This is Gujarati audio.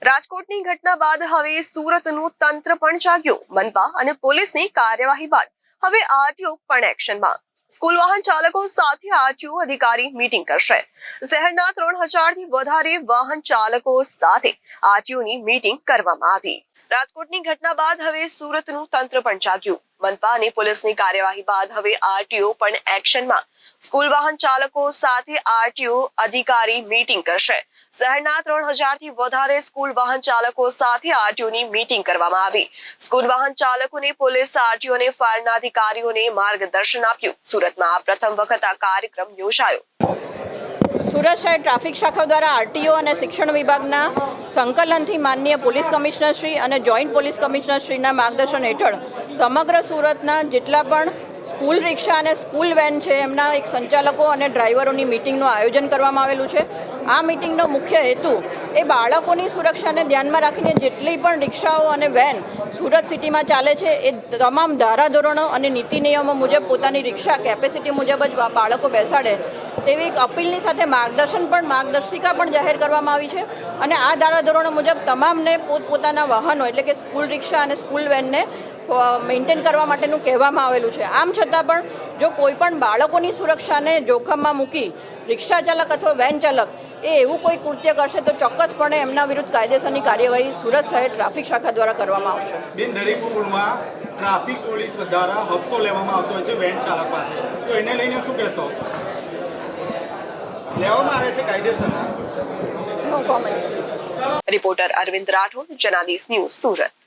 રાજકોટની ઘટના બાદ હવે સુરતનું તંત્ર પણ જાગ્યું। મનપા અને પોલીસની કાર્યવાહી બાદ હવે આરટીઓ પણ એક્શનમાં। સ્કૂલ વાહન ચાલકો સાથે આરટીઓ અધિકારી મીટિંગ કરશે। શહેરના 3000 થી વધારે વાહન ચાલકો સાથે આરટીઓની મીટિંગ કરવામાં આવી। રાજકોટની ઘટના બાદ હવે સુરતનું તંત્ર પણ જાગ્યું। મનપા અને પોલીસની કાર્યવાહી બાદ હવે આરટીઓ પણ એક્શનમાં। સ્કૂલ વાહન ચાલકો સાથે આરટીઓ અધિકારી મીટિંગ કરશે। શહેરના 3000 થી વધારે સ્કૂલ વાહન ચાલકો સાથે આરટીઓની મીટિંગ કરવામાં આવી। સ્કૂલ વાહન ચાલકોને પોલીસ, આરટીઓ અને ફાયરના અધિકારીઓને માર્ગદર્શન આપ્યું। સુરતમાં આ પ્રથમ વખત આ કાર્યક્રમ યોજાયો। સુરત શહેર ટ્રાફિક શાખા દ્વારા આરટીઓ અને શિક્ષણ વિભાગના સંકલનથી માનનીય પોલીસ કમિશનર શ્રી અને જોઈન્ટ પોલીસ કમિશનર શ્રીના માર્ગદર્શન હેઠળ સમગ્ર સુરતના જેટલા પણ સ્કૂલ રિક્ષા અને સ્કૂલ વેન છે એમના એક સંચાલકો અને ડ્રાઈવરોની મિટિંગનું આયોજન કરવામાં આવેલું છે। આ મિટિંગનો મુખ્ય હેતુ એ બાળકોની સુરક્ષાને ધ્યાનમાં રાખીને જેટલી પણ રિક્ષાઓ અને વેન સુરત સિટીમાં ચાલે છે એ તમામ ધારાધોરણો અને નીતિ નિયમો મુજબ પોતાની રિક્ષા કેપેસિટી મુજબ જ બાળકો બેસાડે તેવી એક અપીલની સાથે માર્ગદર્શિકા પણ જાહેર કરવામાં આવી છે। અને આ ધારાધોરણો મુજબ તમામને પોતપોતાના વાહનો એટલે કે સ્કૂલ રિક્ષા અને સ્કૂલ વેનને મેન્ટેન કરવા માટેનું કહેવામાં આવેલું છે। આમ છતાં પણ જો કોઈ પણ બાળકોની સુરક્ષાને જોખમમાં મૂકી રિક્ષા ચાલક અથવા વેન ચાલક એ એવું કોઈ કૃત્ય કરશે તો ચોક્કસપણે એમના વિરુદ્ધ કાયદેસરની કાર્યવાહી સુરત શહેર ટ્રાફિક શાખા દ્વારા કરવામાં આવશે। બેન, દરેક સ્કૂલમાં ટ્રાફિક પોલીસ દ્વારા હપ્તો લેવામાં આવતો હોય છે વેન ચાલક પાસે, તો એને લઈને શું કહેશો? લેવામાં આવે છે કાયદેસર? No comment. Reporter Arvind Rathod, Janadesh news, Surat.